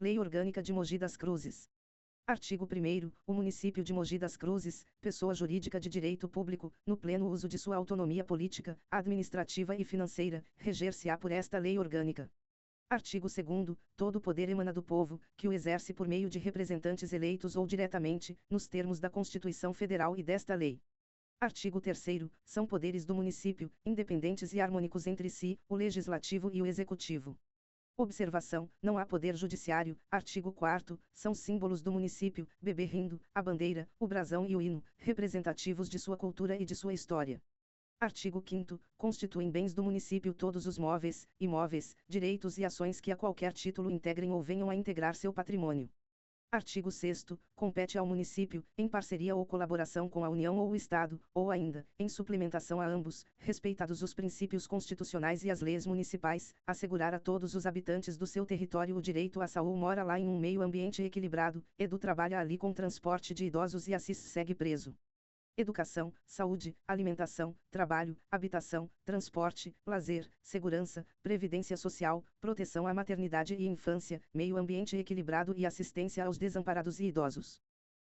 Lei Orgânica de Mogi das Cruzes. Artigo 1º. O município de Mogi das Cruzes, pessoa jurídica de direito público, no pleno uso de sua autonomia política, administrativa e financeira, reger-se-á por esta lei orgânica. Artigo 2º. Todo o poder emana do povo, que o exerce por meio de representantes eleitos ou diretamente, nos termos da Constituição Federal e desta lei. Artigo 3º. São poderes do município, independentes e harmônicos entre si, o legislativo e o executivo. Observação: não há poder judiciário. Artigo 4º. São símbolos do município, bebê rindo, a bandeira, o brasão e o hino, representativos de sua cultura e de sua história. Artigo 5º. Constituem bens do município todos os móveis, imóveis, direitos e ações que a qualquer título integrem ou venham a integrar seu patrimônio. Artigo 6º. Compete ao município, em parceria ou colaboração com a União ou o Estado, ou ainda, em suplementação a ambos, respeitados os princípios constitucionais e as leis municipais, assegurar a todos os habitantes do seu território o direito à saúde. Mora lá em um meio ambiente equilibrado, trabalha ali com transporte de idosos e assiste segue preso. Educação, saúde, alimentação, trabalho, habitação, transporte, lazer, segurança, previdência social, proteção à maternidade e infância, meio ambiente equilibrado e assistência aos desamparados e idosos.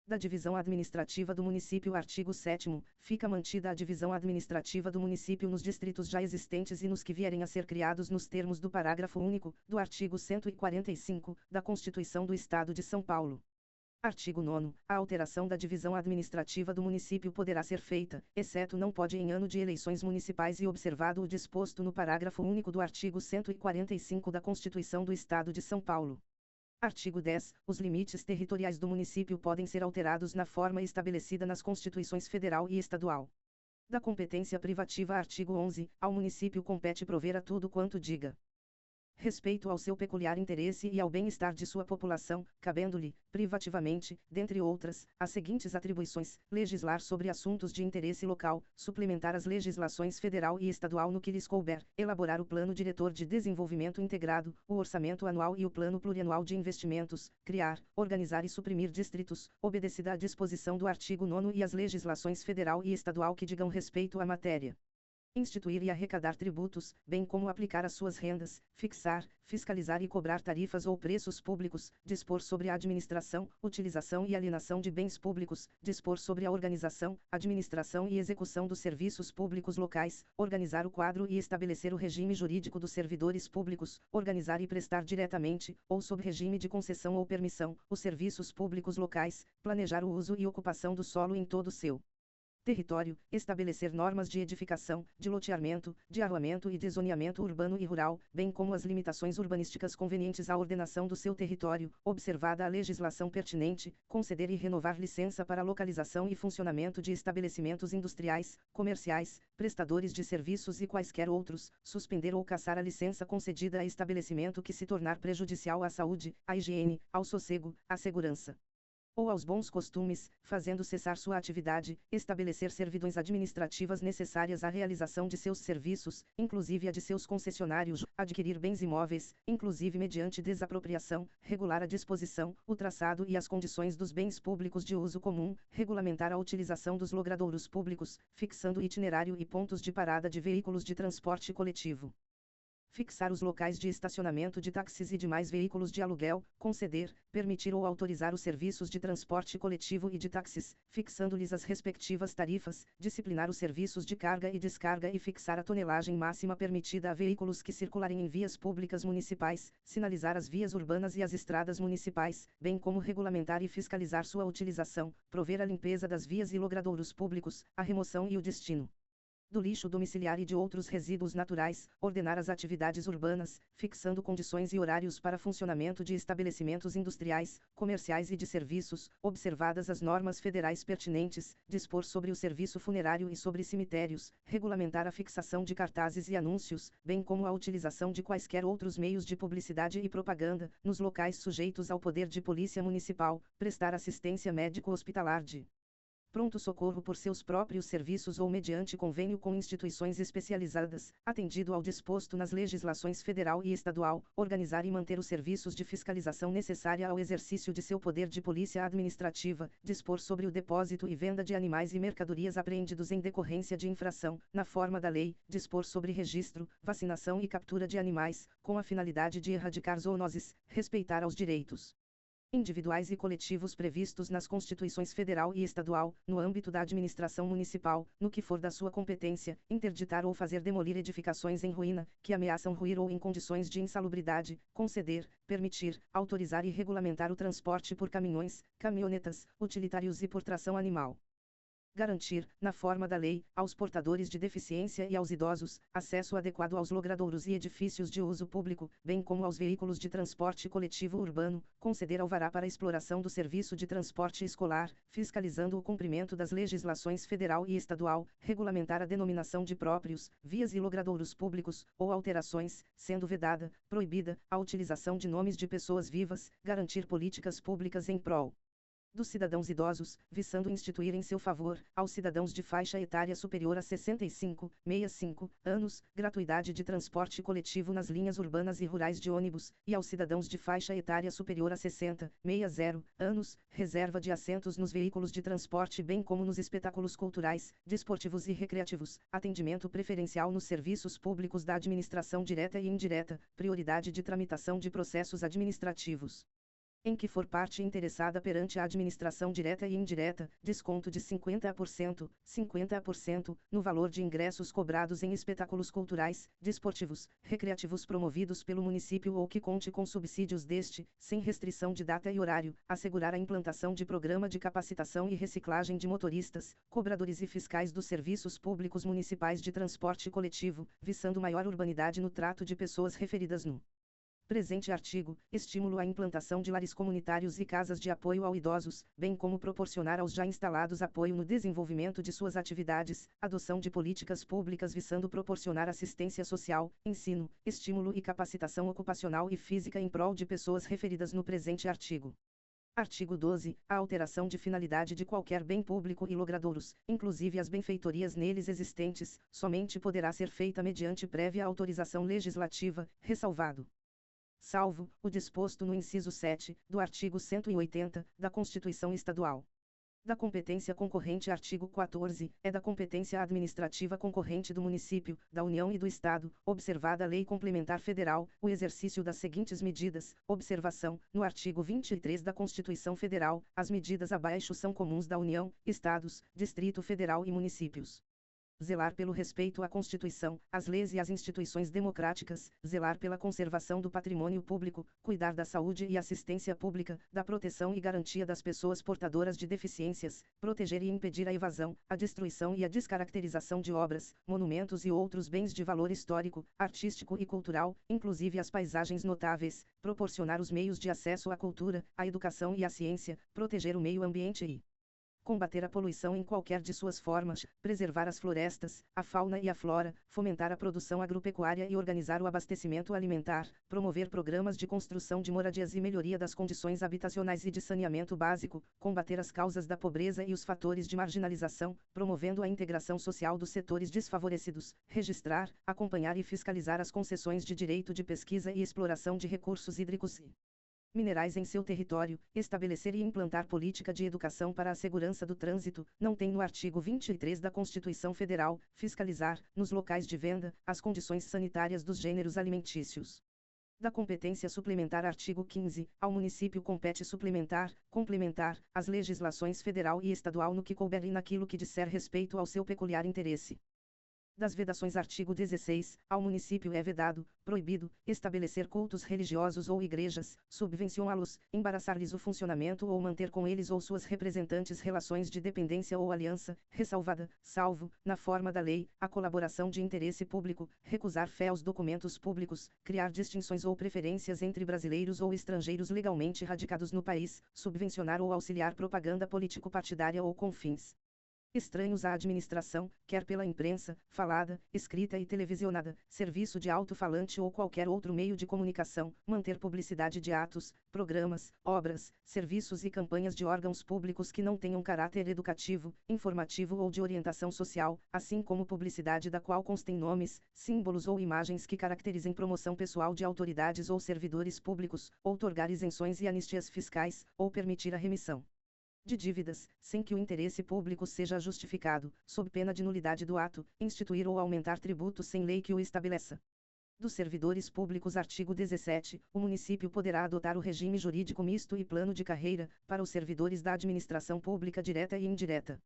Da divisão administrativa do município. Artigo 7º. Fica mantida a divisão administrativa do município nos distritos já existentes e nos que vierem a ser criados nos termos do parágrafo único, do artigo 145, da Constituição do Estado de São Paulo. Artigo 9º. A alteração da divisão administrativa do município poderá ser feita, exceto não pode em ano de eleições municipais e observado o disposto no parágrafo único do artigo 145 da Constituição do Estado de São Paulo. Artigo 10. Os limites territoriais do município podem ser alterados na forma estabelecida nas Constituições Federal e Estadual. Da competência privativa. Artigo 11. Ao município compete prover a tudo quanto diga respeito ao seu peculiar interesse e ao bem-estar de sua população, cabendo-lhe, privativamente, dentre outras, as seguintes atribuições: legislar sobre assuntos de interesse local, suplementar as legislações federal e estadual no que lhes couber, elaborar o plano diretor de desenvolvimento integrado, o orçamento anual e o plano plurianual de investimentos, criar, organizar e suprimir distritos, obedecida a disposição do artigo 9º e as legislações federal e estadual que digam respeito à matéria. Instituir e arrecadar tributos, bem como aplicar as suas rendas, fixar, fiscalizar e cobrar tarifas ou preços públicos, dispor sobre a administração, utilização e alienação de bens públicos, dispor sobre a organização, administração e execução dos serviços públicos locais, organizar o quadro e estabelecer o regime jurídico dos servidores públicos, organizar e prestar diretamente, ou sob regime de concessão ou permissão, os serviços públicos locais, planejar o uso e ocupação do solo em todo o seu território, estabelecer normas de edificação, de loteamento, de arruamento e de zoneamento urbano e rural, bem como as limitações urbanísticas convenientes à ordenação do seu território, observada a legislação pertinente, conceder e renovar licença para localização e funcionamento de estabelecimentos industriais, comerciais, prestadores de serviços e quaisquer outros, suspender ou cassar a licença concedida a estabelecimento que se tornar prejudicial à saúde, à higiene, ao sossego, à segurança ou aos bons costumes, fazendo cessar sua atividade, estabelecer servidões administrativas necessárias à realização de seus serviços, inclusive a de seus concessionários, adquirir bens imóveis, inclusive mediante desapropriação, regular a disposição, o traçado e as condições dos bens públicos de uso comum, regulamentar a utilização dos logradouros públicos, fixando itinerário e pontos de parada de veículos de transporte coletivo. Fixar os locais de estacionamento de táxis e demais veículos de aluguel, conceder, permitir ou autorizar os serviços de transporte coletivo e de táxis, fixando-lhes as respectivas tarifas, disciplinar os serviços de carga e descarga e fixar a tonelagem máxima permitida a veículos que circularem em vias públicas municipais, sinalizar as vias urbanas e as estradas municipais, bem como regulamentar e fiscalizar sua utilização, prover a limpeza das vias e logradouros públicos, a remoção e o destino do lixo domiciliar e de outros resíduos naturais, ordenar as atividades urbanas, fixando condições e horários para funcionamento de estabelecimentos industriais, comerciais e de serviços, observadas as normas federais pertinentes, dispor sobre o serviço funerário e sobre cemitérios, regulamentar a fixação de cartazes e anúncios, bem como a utilização de quaisquer outros meios de publicidade e propaganda, nos locais sujeitos ao poder de polícia municipal, prestar assistência médico-hospitalar de pronto-socorro por seus próprios serviços ou mediante convênio com instituições especializadas, atendido ao disposto nas legislações federal e estadual, organizar e manter os serviços de fiscalização necessária ao exercício de seu poder de polícia administrativa, dispor sobre o depósito e venda de animais e mercadorias apreendidos em decorrência de infração, na forma da lei, dispor sobre registro, vacinação e captura de animais, com a finalidade de erradicar zoonoses, respeitar aos direitos individuais e coletivos previstos nas Constituições Federal e Estadual, no âmbito da administração municipal, no que for da sua competência, interditar ou fazer demolir edificações em ruína, que ameaçam ruir ou em condições de insalubridade, conceder, permitir, autorizar e regulamentar o transporte por caminhões, caminhonetas, utilitários e por tração animal. Garantir, na forma da lei, aos portadores de deficiência e aos idosos, acesso adequado aos logradouros e edifícios de uso público, bem como aos veículos de transporte coletivo urbano, conceder alvará para exploração do serviço de transporte escolar, fiscalizando o cumprimento das legislações federal e estadual, regulamentar a denominação de próprios, vias e logradouros públicos, ou alterações, sendo vedada, proibida, a utilização de nomes de pessoas vivas, garantir políticas públicas em prol dos cidadãos idosos, visando instituir em seu favor, aos cidadãos de faixa etária superior a 65, 65 anos, gratuidade de transporte coletivo nas linhas urbanas e rurais de ônibus, e aos cidadãos de faixa etária superior a 60, 60 anos, reserva de assentos nos veículos de transporte bem como nos espetáculos culturais, desportivos e recreativos, atendimento preferencial nos serviços públicos da administração direta e indireta, prioridade de tramitação de processos administrativos em que for parte interessada perante a administração direta e indireta, desconto de 50%, no valor de ingressos cobrados em espetáculos culturais, desportivos, recreativos promovidos pelo município ou que conte com subsídios deste, sem restrição de data e horário, assegurar a implantação de programa de capacitação e reciclagem de motoristas, cobradores e fiscais dos serviços públicos municipais de transporte coletivo, visando maior urbanidade no trato de pessoas referidas no presente artigo, estímulo à implantação de lares comunitários e casas de apoio ao idosos, bem como proporcionar aos já instalados apoio no desenvolvimento de suas atividades, adoção de políticas públicas visando proporcionar assistência social, ensino, estímulo e capacitação ocupacional e física em prol de pessoas referidas no presente artigo. Artigo 12. A alteração de finalidade de qualquer bem público e logradouros, inclusive as benfeitorias neles existentes, somente poderá ser feita mediante prévia autorização legislativa, ressalvado salvo o disposto no inciso 7, do artigo 180, da Constituição Estadual. Da competência concorrente artigo 14, é da competência administrativa concorrente do município, da União e do Estado, observada a Lei Complementar Federal, o exercício das seguintes medidas. Observação: no artigo 23 da Constituição Federal, as medidas abaixo são comuns da União, Estados, Distrito Federal e municípios. Zelar pelo respeito à Constituição, às leis e às instituições democráticas, zelar pela conservação do patrimônio público, cuidar da saúde e assistência pública, da proteção e garantia das pessoas portadoras de deficiências, proteger e impedir a evasão, a destruição e a descaracterização de obras, monumentos e outros bens de valor histórico, artístico e cultural, inclusive as paisagens notáveis, proporcionar os meios de acesso à cultura, à educação e à ciência, proteger o meio ambiente e combater a poluição em qualquer de suas formas, preservar as florestas, a fauna e a flora, fomentar a produção agropecuária e organizar o abastecimento alimentar, promover programas de construção de moradias e melhoria das condições habitacionais e de saneamento básico, combater as causas da pobreza e os fatores de marginalização, promovendo a integração social dos setores desfavorecidos, registrar, acompanhar e fiscalizar as concessões de direito de pesquisa e exploração de recursos hídricos e minerais em seu território, estabelecer e implantar política de educação para a segurança do trânsito, não tem no artigo 23 da Constituição Federal, fiscalizar, nos locais de venda, as condições sanitárias dos gêneros alimentícios. Da competência suplementar artigo 15, ao município compete suplementar, complementar, as legislações federal e estadual no que couber e naquilo que disser respeito ao seu peculiar interesse. Das vedações artigo 16, ao município é vedado, proibido, estabelecer cultos religiosos ou igrejas, subvencioná-los, embaraçar-lhes o funcionamento ou manter com eles ou suas representantes relações de dependência ou aliança, ressalvada, salvo, na forma da lei, a colaboração de interesse público, recusar fé aos documentos públicos, criar distinções ou preferências entre brasileiros ou estrangeiros legalmente radicados no país, subvencionar ou auxiliar propaganda político-partidária ou com fins Estranhos à administração, quer pela imprensa, falada, escrita e televisionada, serviço de alto-falante ou qualquer outro meio de comunicação, manter publicidade de atos, programas, obras, serviços e campanhas de órgãos públicos que não tenham caráter educativo, informativo ou de orientação social, assim como publicidade da qual constem nomes, símbolos ou imagens que caracterizem promoção pessoal de autoridades ou servidores públicos, outorgar isenções e anistias fiscais, ou permitir a remissão de dívidas, sem que o interesse público seja justificado, sob pena de nulidade do ato, instituir ou aumentar tributos sem lei que o estabeleça. Dos servidores públicos. Artigo 17. O município poderá adotar o regime jurídico misto e plano de carreira, para os servidores da administração pública direta e indireta.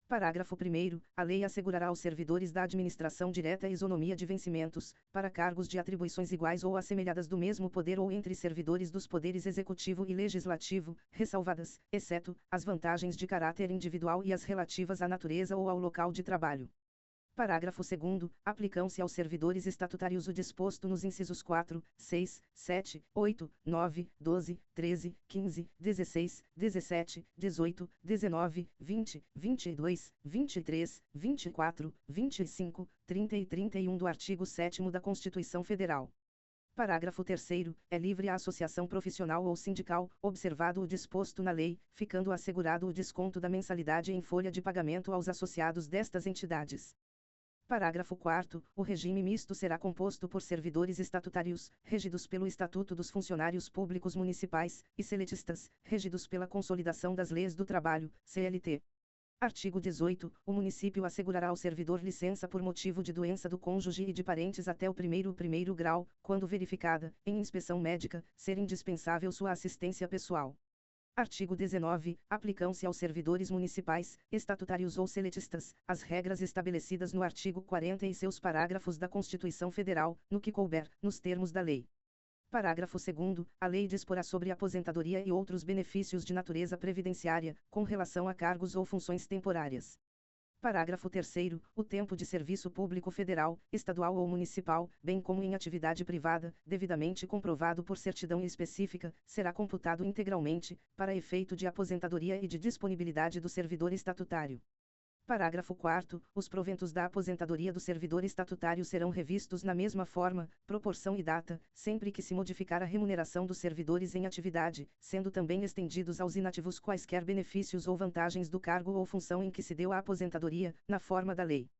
Parágrafo 1º. A lei assegurará aos servidores da administração direta isonomia de vencimentos, para cargos de atribuições iguais ou assemelhadas do mesmo poder ou entre servidores dos poderes executivo e legislativo, ressalvadas, exceto, as vantagens de caráter individual e as relativas à natureza ou ao local de trabalho. Parágrafo 2º. Aplicam-se aos servidores estatutários o disposto nos incisos 4, 6, 7, 8, 9, 12, 13, 15, 16, 17, 18, 19, 20, 22, 23, 24, 25, 30 e 31 do artigo 7º da Constituição Federal. Parágrafo 3º. É livre a associação profissional ou sindical, observado o disposto na lei, ficando assegurado o desconto da mensalidade em folha de pagamento aos associados destas entidades. Parágrafo 4º. O regime misto será composto por servidores estatutários, regidos pelo Estatuto dos Funcionários Públicos Municipais, e seletistas, regidos pela Consolidação das Leis do Trabalho, CLT. Artigo 18. O município assegurará ao servidor licença por motivo de doença do cônjuge e de parentes até o primeiro grau, quando verificada, em inspeção médica, ser indispensável sua assistência pessoal. Artigo 19. Aplicam-se aos servidores municipais, estatutários ou seletistas, as regras estabelecidas no artigo 40 e seus parágrafos da Constituição Federal, no que couber, nos termos da lei. Parágrafo 2º. A lei disporá sobre aposentadoria e outros benefícios de natureza previdenciária, com relação a cargos ou funções temporárias. Parágrafo 3º. O tempo de serviço público federal, estadual ou municipal, bem como em atividade privada, devidamente comprovado por certidão específica, será computado integralmente, para efeito de aposentadoria e de disponibilidade do servidor estatutário. Parágrafo 4º. Os proventos da aposentadoria do servidor estatutário serão revistos na mesma forma, proporção e data, sempre que se modificar a remuneração dos servidores em atividade, sendo também estendidos aos inativos quaisquer benefícios ou vantagens do cargo ou função em que se deu a aposentadoria, na forma da lei.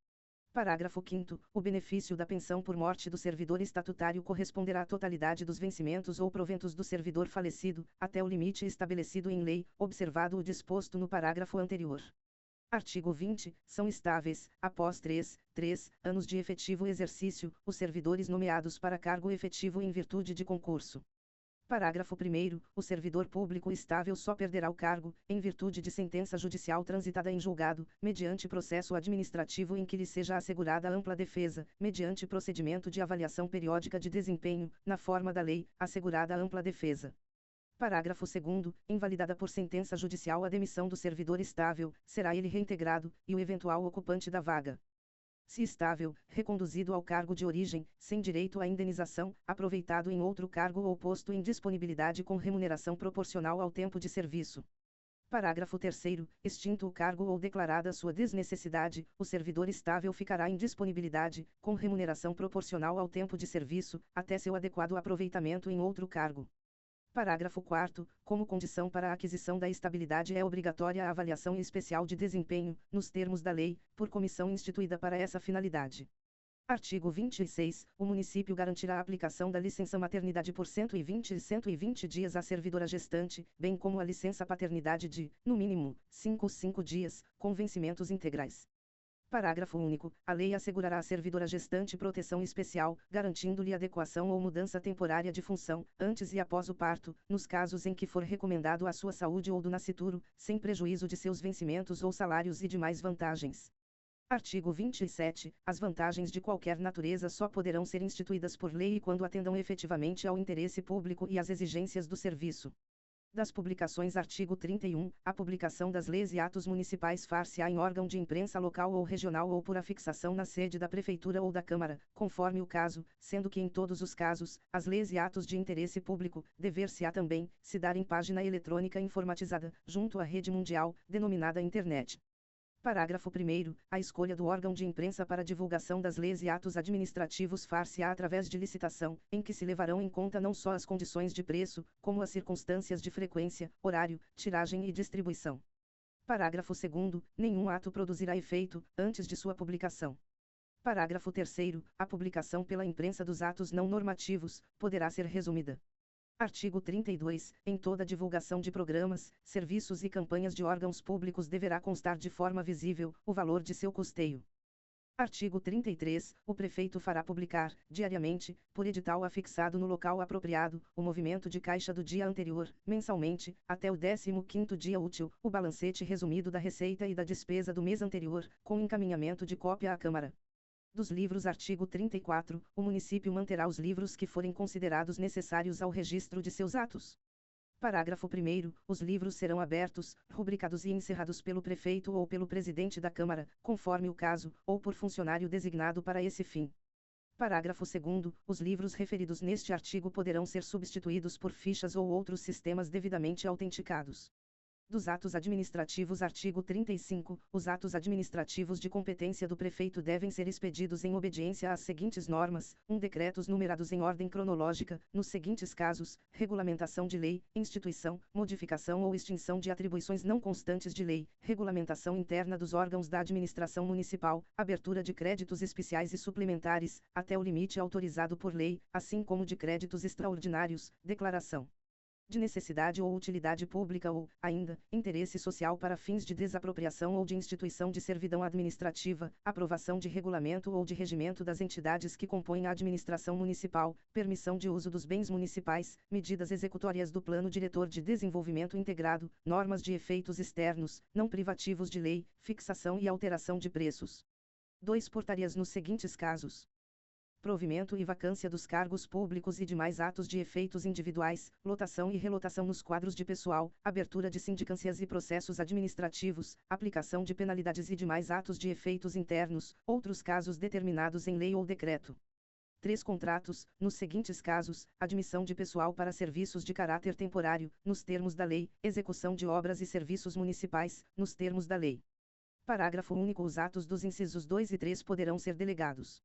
Parágrafo 5º. O benefício da pensão por morte do servidor estatutário corresponderá à totalidade dos vencimentos ou proventos do servidor falecido, até o limite estabelecido em lei, observado o disposto no parágrafo anterior. Artigo 20. São estáveis, após 3 anos de efetivo exercício, os servidores nomeados para cargo efetivo em virtude de concurso. Parágrafo 1º. O servidor público estável só perderá o cargo, em virtude de sentença judicial transitada em julgado, mediante processo administrativo em que lhe seja assegurada ampla defesa, mediante procedimento de avaliação periódica de desempenho, na forma da lei, assegurada ampla defesa. Parágrafo 2º. Invalidada por sentença judicial a demissão do servidor estável, será ele reintegrado, e o eventual ocupante da vaga, se estável, reconduzido ao cargo de origem, sem direito à indenização, aproveitado em outro cargo ou posto em disponibilidade com remuneração proporcional ao tempo de serviço. Parágrafo 3º. Extinto o cargo ou declarada sua desnecessidade, o servidor estável ficará em disponibilidade, com remuneração proporcional ao tempo de serviço, até seu adequado aproveitamento em outro cargo. Parágrafo 4º. Como condição para a aquisição da estabilidade é obrigatória a avaliação especial de desempenho, nos termos da lei, por comissão instituída para essa finalidade. Artigo 26. O município garantirá a aplicação da licença maternidade por 120 e 120 dias à servidora gestante, bem como a licença paternidade de, no mínimo, 5 dias, com vencimentos integrais. Parágrafo único. A lei assegurará à servidora gestante proteção especial, garantindo-lhe adequação ou mudança temporária de função, antes e após o parto, nos casos em que for recomendado à sua saúde ou do nascituro, sem prejuízo de seus vencimentos ou salários e demais vantagens. Artigo 27. As vantagens de qualquer natureza só poderão ser instituídas por lei quando atendam efetivamente ao interesse público e às exigências do serviço. Das publicações. Artigo 31. A publicação das leis e atos municipais far-se-á em órgão de imprensa local ou regional ou por afixação na sede da Prefeitura ou da Câmara, conforme o caso, sendo que em todos os casos, as leis e atos de interesse público, dever-se-á também, se dar em página eletrônica informatizada, junto à rede mundial, denominada Internet. Parágrafo 1º. A escolha do órgão de imprensa para divulgação das leis e atos administrativos far-se-á através de licitação, em que se levarão em conta não só as condições de preço, como as circunstâncias de frequência, horário, tiragem e distribuição. Parágrafo 2º. Nenhum ato produzirá efeito, antes de sua publicação. Parágrafo 3º. A publicação pela imprensa dos atos não normativos, poderá ser resumida. Artigo 32. Em toda divulgação de programas, serviços e campanhas de órgãos públicos deverá constar de forma visível o valor de seu custeio. Artigo 33. O prefeito fará publicar, diariamente, por edital afixado no local apropriado, o movimento de caixa do dia anterior, mensalmente, até o 15º dia útil, o balancete resumido da receita e da despesa do mês anterior, com encaminhamento de cópia à Câmara dos Livros. Artigo 34. O município manterá os livros que forem considerados necessários ao registro de seus atos. Parágrafo 1º. Os livros serão abertos, rubricados e encerrados pelo prefeito ou pelo presidente da Câmara, conforme o caso, ou por funcionário designado para esse fim. Parágrafo 2º. Os livros referidos neste artigo poderão ser substituídos por fichas ou outros sistemas devidamente autenticados. Dos atos administrativos. Artigo 35. Os atos administrativos de competência do prefeito devem ser expedidos em obediência às seguintes normas: 1. Decretos numerados em ordem cronológica, nos seguintes casos: regulamentação de lei, instituição, modificação ou extinção de atribuições não constantes de lei, regulamentação interna dos órgãos da administração municipal, abertura de créditos especiais e suplementares, até o limite autorizado por lei, assim como de créditos extraordinários, declaração de necessidade ou utilidade pública ou, ainda, interesse social para fins de desapropriação ou de instituição de servidão administrativa, aprovação de regulamento ou de regimento das entidades que compõem a administração municipal, permissão de uso dos bens municipais, medidas executórias do Plano Diretor de Desenvolvimento Integrado, normas de efeitos externos, não privativos de lei, fixação e alteração de preços. 2. Portarias nos seguintes casos: provimento e vacância dos cargos públicos e demais atos de efeitos individuais, lotação e relotação nos quadros de pessoal, abertura de sindicâncias e processos administrativos, aplicação de penalidades e demais atos de efeitos internos, outros casos determinados em lei ou decreto. 3. Contratos, nos seguintes casos: admissão de pessoal para serviços de caráter temporário, nos termos da lei, execução de obras e serviços municipais, nos termos da lei. Parágrafo único. Os atos dos incisos 2 e 3 poderão ser delegados.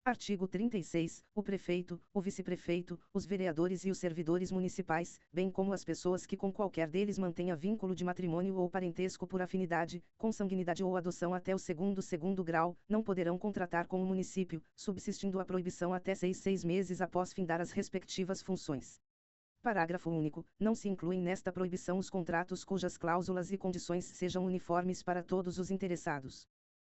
Artigo 36. O prefeito, o vice-prefeito, os vereadores e os servidores municipais, bem como as pessoas que com qualquer deles mantenha vínculo de matrimônio ou parentesco por afinidade, consanguinidade ou adoção até o segundo grau, não poderão contratar com o município, subsistindo a proibição até 6 meses após findar as respectivas funções. Parágrafo único. Não se incluem nesta proibição os contratos cujas cláusulas e condições sejam uniformes para todos os interessados.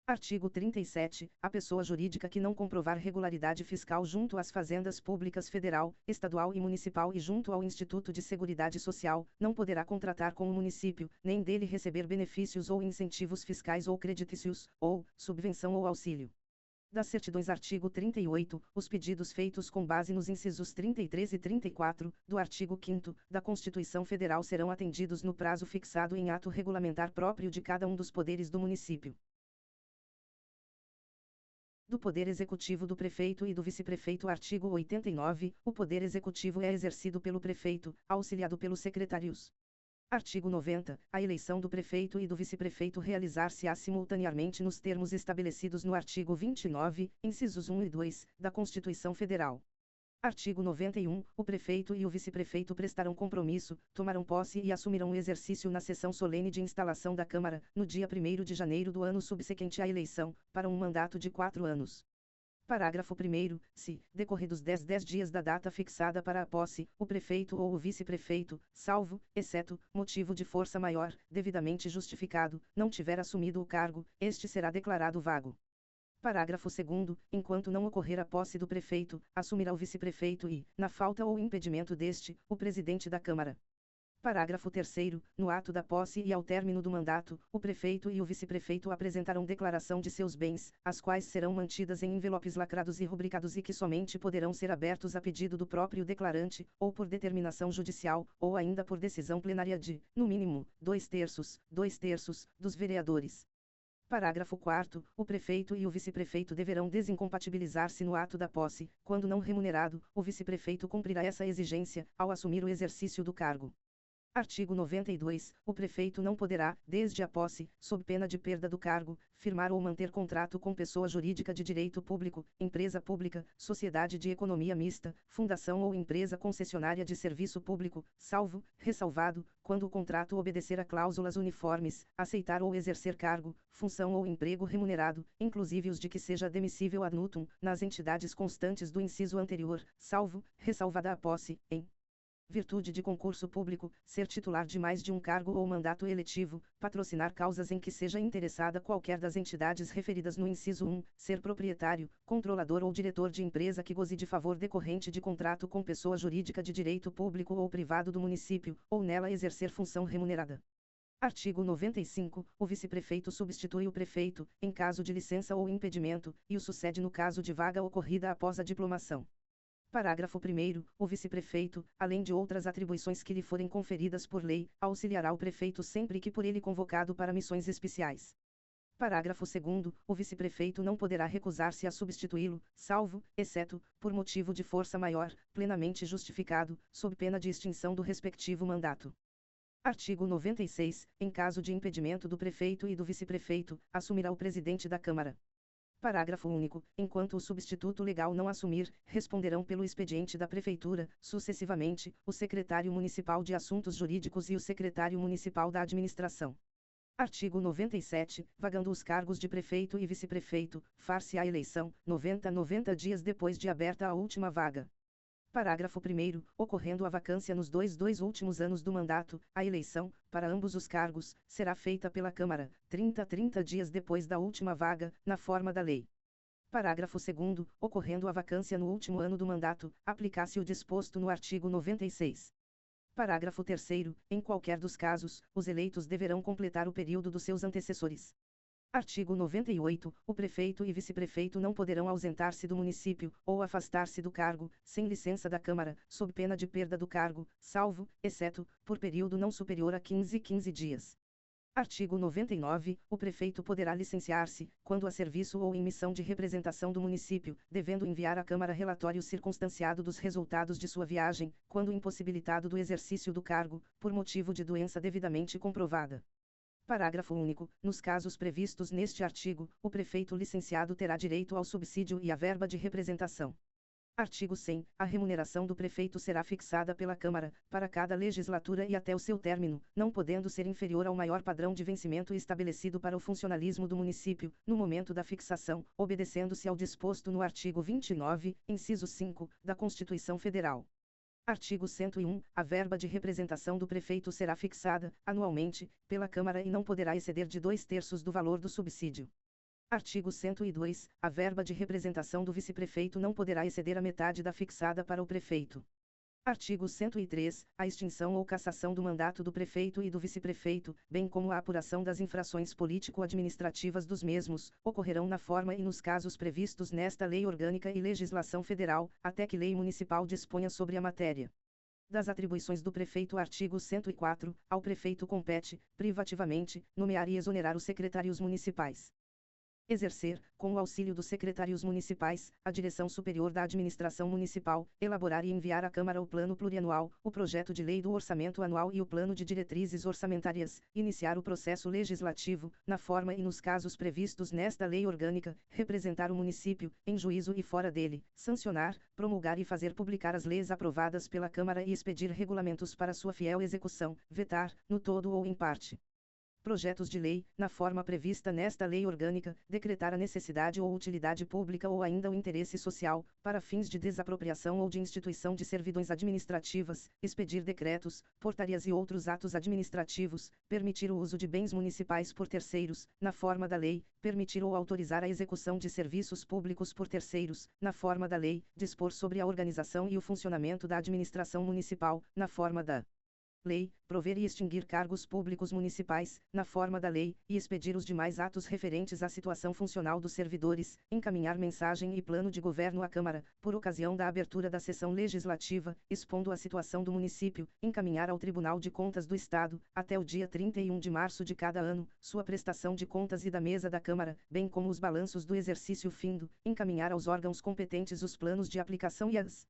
Artigo 37. A pessoa jurídica que não comprovar regularidade fiscal junto às fazendas públicas federal, estadual e municipal e junto ao Instituto de Seguridade Social, não poderá contratar com o município, nem dele receber benefícios ou incentivos fiscais ou creditícios, ou subvenção ou auxílio. Das certidões. Artigo 38. Os pedidos feitos com base nos incisos 33 e 34, do artigo 5º, da Constituição Federal serão atendidos no prazo fixado em ato regulamentar próprio de cada um dos poderes do município. Do Poder Executivo do Prefeito e do Vice-Prefeito. Artigo 89. O Poder Executivo é exercido pelo Prefeito, auxiliado pelos secretários. Artigo 90. A eleição do Prefeito e do Vice-Prefeito realizar-se-á simultaneamente nos termos estabelecidos no artigo 29, incisos 1 e 2, da Constituição Federal. Artigo 91. O Prefeito e o Vice-Prefeito prestarão compromisso, tomarão posse e assumirão o exercício na sessão solene de instalação da Câmara, no dia 1º de janeiro do ano subsequente à eleição, para um mandato de 4 anos. Parágrafo 1º. Se, decorridos 10 dias da data fixada para a posse, o Prefeito ou o Vice-Prefeito, salvo, exceto, motivo de força maior, devidamente justificado, não tiver assumido o cargo, este será declarado vago. Parágrafo 2º. Enquanto não ocorrer a posse do prefeito, assumirá o vice-prefeito e, na falta ou impedimento deste, o presidente da Câmara. Parágrafo 3º. No ato da posse e ao término do mandato, o prefeito e o vice-prefeito apresentarão declaração de seus bens, as quais serão mantidas em envelopes lacrados e rubricados e que somente poderão ser abertos a pedido do próprio declarante, ou por determinação judicial, ou ainda por decisão plenária de, no mínimo, 2/3 dos vereadores. Parágrafo 4º. O prefeito e o vice-prefeito deverão desincompatibilizar-se no ato da posse. Quando não remunerado, o vice-prefeito cumprirá essa exigência, ao assumir o exercício do cargo. Artigo 92. O prefeito não poderá, desde a posse, sob pena de perda do cargo, firmar ou manter contrato com pessoa jurídica de direito público, empresa pública, sociedade de economia mista, fundação ou empresa concessionária de serviço público, salvo, ressalvado, quando o contrato obedecer a cláusulas uniformes, aceitar ou exercer cargo, função ou emprego remunerado, inclusive os de que seja admissível ad nutum, nas entidades constantes do inciso anterior, salvo, ressalvada a posse, em virtude de concurso público, ser titular de mais de um cargo ou mandato eletivo, patrocinar causas em que seja interessada qualquer das entidades referidas no inciso 1, ser proprietário, controlador ou diretor de empresa que goze de favor decorrente de contrato com pessoa jurídica de direito público ou privado do município, ou nela exercer função remunerada. Artigo 95. O vice-prefeito substitui o prefeito, em caso de licença ou impedimento, e o sucede no caso de vaga ocorrida após a diplomação. Parágrafo 1º. O vice-prefeito, além de outras atribuições que lhe forem conferidas por lei, auxiliará o prefeito sempre que por ele convocado para missões especiais. Parágrafo 2º. O vice-prefeito não poderá recusar-se a substituí-lo, salvo, exceto, por motivo de força maior, plenamente justificado, sob pena de extinção do respectivo mandato. Artigo 96. Em caso de impedimento do prefeito e do vice-prefeito, assumirá o presidente da Câmara. Parágrafo único. Enquanto o substituto legal não assumir, responderão pelo expediente da Prefeitura, sucessivamente, o secretário municipal de Assuntos Jurídicos e o secretário municipal da Administração. Artigo 97. Vagando os cargos de prefeito e vice-prefeito, far-se-á eleição, 90 dias depois de aberta a última vaga. Parágrafo 1º. Ocorrendo a vacância nos dois últimos anos do mandato, a eleição, para ambos os cargos, será feita pela Câmara, 30 dias depois da última vaga, na forma da lei. Parágrafo 2º. Ocorrendo a vacância no último ano do mandato, aplicar-se o disposto no artigo 96. Parágrafo 3º. Em qualquer dos casos, os eleitos deverão completar o período dos seus antecessores. Artigo 98. O prefeito e vice-prefeito não poderão ausentar-se do município, ou afastar-se do cargo, sem licença da Câmara, sob pena de perda do cargo, salvo, exceto, por período não superior a 15 dias. Artigo 99. O prefeito poderá licenciar-se, quando a serviço ou em missão de representação do município, devendo enviar à Câmara relatório circunstanciado dos resultados de sua viagem, quando impossibilitado do exercício do cargo, por motivo de doença devidamente comprovada. Parágrafo único. Nos casos previstos neste artigo, o prefeito licenciado terá direito ao subsídio e à verba de representação. Artigo 100. A remuneração do prefeito será fixada pela Câmara, para cada legislatura e até o seu término, não podendo ser inferior ao maior padrão de vencimento estabelecido para o funcionalismo do município, no momento da fixação, obedecendo-se ao disposto no artigo 29, inciso 5, da Constituição Federal. Artigo 101. A verba de representação do prefeito será fixada, anualmente, pela Câmara e não poderá exceder de 2/3 do valor do subsídio. Artigo 102. A verba de representação do vice-prefeito não poderá exceder a metade da fixada para o prefeito. Artigo 103. A extinção ou cassação do mandato do prefeito e do vice-prefeito, bem como a apuração das infrações político-administrativas dos mesmos, ocorrerão na forma e nos casos previstos nesta lei orgânica e legislação federal, até que lei municipal disponha sobre a matéria. Das atribuições do prefeito. Artigo 104. Ao prefeito compete, privativamente, nomear e exonerar os secretários municipais. Exercer, com o auxílio dos secretários municipais, a direção superior da administração municipal, elaborar e enviar à Câmara o plano plurianual, o projeto de lei do orçamento anual e o plano de diretrizes orçamentárias, iniciar o processo legislativo, na forma e nos casos previstos nesta lei orgânica, representar o município, em juízo e fora dele, sancionar, promulgar e fazer publicar as leis aprovadas pela Câmara e expedir regulamentos para sua fiel execução, vetar, no todo ou em parte, projetos de lei, na forma prevista nesta lei orgânica, decretar a necessidade ou utilidade pública ou ainda o interesse social, para fins de desapropriação ou de instituição de servidões administrativas, expedir decretos, portarias e outros atos administrativos, permitir o uso de bens municipais por terceiros, na forma da lei, permitir ou autorizar a execução de serviços públicos por terceiros, na forma da lei, dispor sobre a organização e o funcionamento da administração municipal, na forma da lei, prover e extinguir cargos públicos municipais, na forma da lei, e expedir os demais atos referentes à situação funcional dos servidores, encaminhar mensagem e plano de governo à Câmara, por ocasião da abertura da sessão legislativa, expondo a situação do município, encaminhar ao Tribunal de Contas do Estado, até o dia 31 de março de cada ano, sua prestação de contas e da mesa da Câmara, bem como os balanços do exercício findo, encaminhar aos órgãos competentes os planos de aplicação e as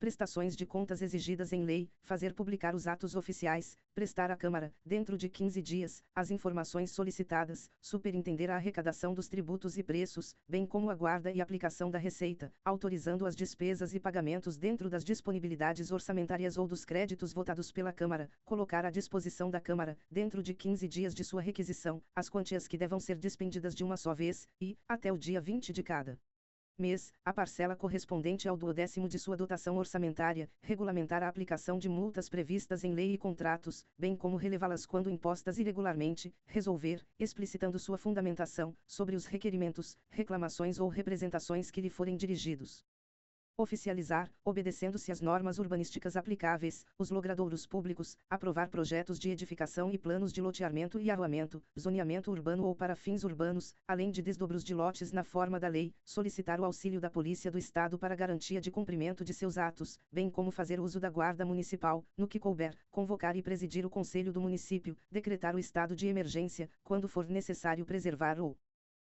prestações de contas exigidas em lei, fazer publicar os atos oficiais, prestar à Câmara, dentro de 15 dias, as informações solicitadas, superintender a arrecadação dos tributos e preços, bem como a guarda e aplicação da receita, autorizando as despesas e pagamentos dentro das disponibilidades orçamentárias ou dos créditos votados pela Câmara, colocar à disposição da Câmara, dentro de 15 dias de sua requisição, as quantias que devam ser dispendidas de uma só vez, e, até o dia 20 de cada mês, a parcela correspondente ao 10º de sua dotação orçamentária, regulamentar a aplicação de multas previstas em lei e contratos, bem como relevá-las quando impostas irregularmente, resolver, explicitando sua fundamentação, sobre os requerimentos, reclamações ou representações que lhe forem dirigidos. Oficializar, obedecendo-se às normas urbanísticas aplicáveis, os logradouros públicos, aprovar projetos de edificação e planos de loteamento e arruamento, zoneamento urbano ou para fins urbanos, além de desdobros de lotes na forma da lei, solicitar o auxílio da Polícia do Estado para garantia de cumprimento de seus atos, bem como fazer uso da Guarda Municipal, no que couber, convocar e presidir o Conselho do Município, decretar o estado de emergência, quando for necessário preservar ou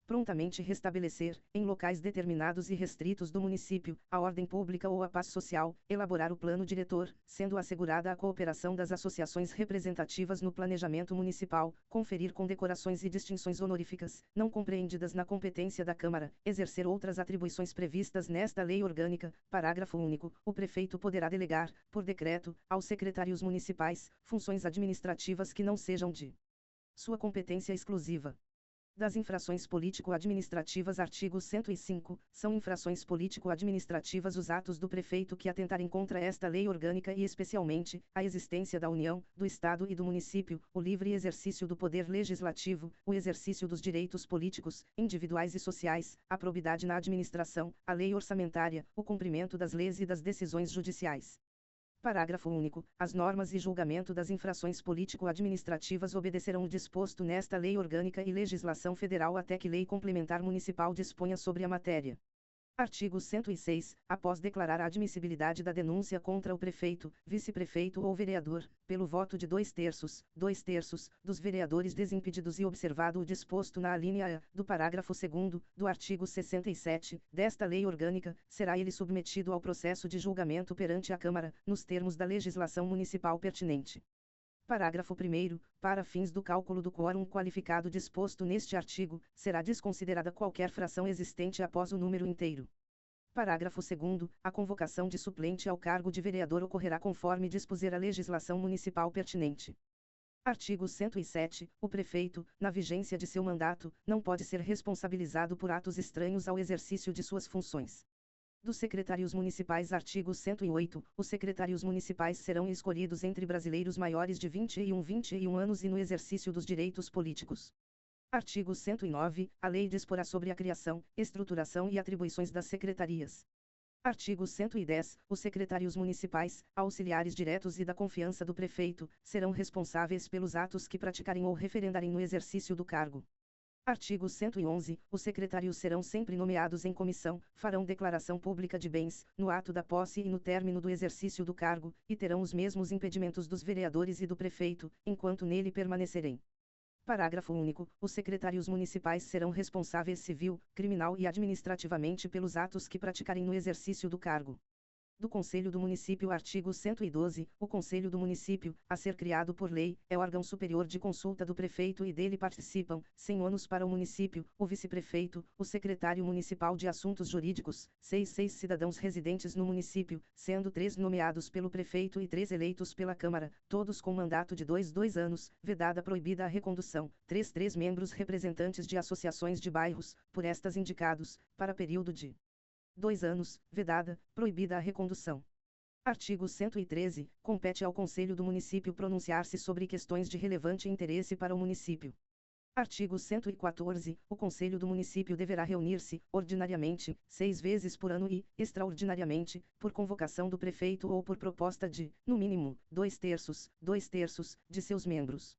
prontamente restabelecer, em locais determinados e restritos do município, a ordem pública ou a paz social, elaborar o plano diretor, sendo assegurada a cooperação das associações representativas no planejamento municipal, conferir condecorações e distinções honoríficas, não compreendidas na competência da Câmara, exercer outras atribuições previstas nesta lei orgânica. Parágrafo único. O prefeito poderá delegar, por decreto, aos secretários municipais, funções administrativas que não sejam de sua competência exclusiva. Das infrações político-administrativas. Artigo 105. São infrações político-administrativas os atos do prefeito que atentarem contra esta lei orgânica e especialmente, a existência da União, do Estado e do município, o livre exercício do poder legislativo, o exercício dos direitos políticos, individuais e sociais, a probidade na administração, a lei orçamentária, o cumprimento das leis e das decisões judiciais. Parágrafo único. As normas e julgamento das infrações político-administrativas obedecerão o disposto nesta lei orgânica e legislação federal até que lei complementar municipal disponha sobre a matéria. Artigo 106. Após declarar a admissibilidade da denúncia contra o prefeito, vice-prefeito ou vereador, pelo voto de 2/3, dos vereadores desimpedidos e observado o disposto na alínea A do parágrafo 2º do artigo 67 desta lei orgânica, será ele submetido ao processo de julgamento perante a Câmara, nos termos da legislação municipal pertinente. Parágrafo 1º. Para fins do cálculo do quórum qualificado disposto neste artigo, será desconsiderada qualquer fração existente após o número inteiro. Parágrafo 2º. A convocação de suplente ao cargo de vereador ocorrerá conforme dispuser a legislação municipal pertinente. Artigo 107. O prefeito, na vigência de seu mandato, não pode ser responsabilizado por atos estranhos ao exercício de suas funções. Dos secretários municipais. Artigo 108. Os secretários municipais serão escolhidos entre brasileiros maiores de 21 anos e no exercício dos direitos políticos. Artigo 109. A lei disporá sobre a criação, estruturação e atribuições das secretarias. Artigo 110. Os secretários municipais, auxiliares diretos e da confiança do prefeito, serão responsáveis pelos atos que praticarem ou referendarem no exercício do cargo. Artigo 111. Os secretários serão sempre nomeados em comissão, farão declaração pública de bens, no ato da posse e no término do exercício do cargo, e terão os mesmos impedimentos dos vereadores e do prefeito, enquanto nele permanecerem. Parágrafo único. Os secretários municipais serão responsáveis civil, criminal e administrativamente pelos atos que praticarem no exercício do cargo. Do Conselho do Município. Artigo 112. O Conselho do Município, a ser criado por lei, é órgão superior de consulta do prefeito e dele participam, sem ônus para o município, o vice-prefeito, o secretário municipal de assuntos jurídicos, 6 cidadãos residentes no município, sendo 3 nomeados pelo prefeito e 3 eleitos pela Câmara, todos com mandato de 2 anos, vedada proibida a recondução, 3 membros representantes de associações de bairros, por estas indicados, para período de 2 anos, vedada, proibida a recondução. Artigo 113. Compete ao Conselho do Município pronunciar-se sobre questões de relevante interesse para o município. Artigo 114. O Conselho do Município deverá reunir-se, ordinariamente, 6 vezes por ano e, extraordinariamente, por convocação do prefeito ou por proposta de, no mínimo, 2/3 de seus membros.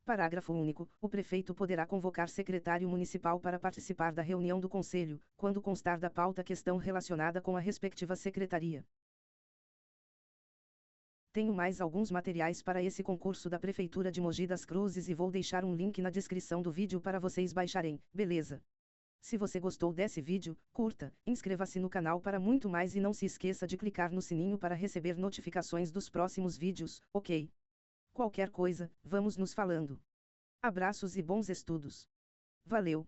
Parágrafo único. O prefeito poderá convocar secretário municipal para participar da reunião do Conselho, quando constar da pauta questão relacionada com a respectiva secretaria. Tenho mais alguns materiais para esse concurso da Prefeitura de Mogi das Cruzes e vou deixar um link na descrição do vídeo para vocês baixarem, beleza? Se você gostou desse vídeo, curta, inscreva-se no canal para muito mais e não se esqueça de clicar no sininho para receber notificações dos próximos vídeos, ok? Qualquer coisa, vamos nos falando. Abraços e bons estudos. Valeu!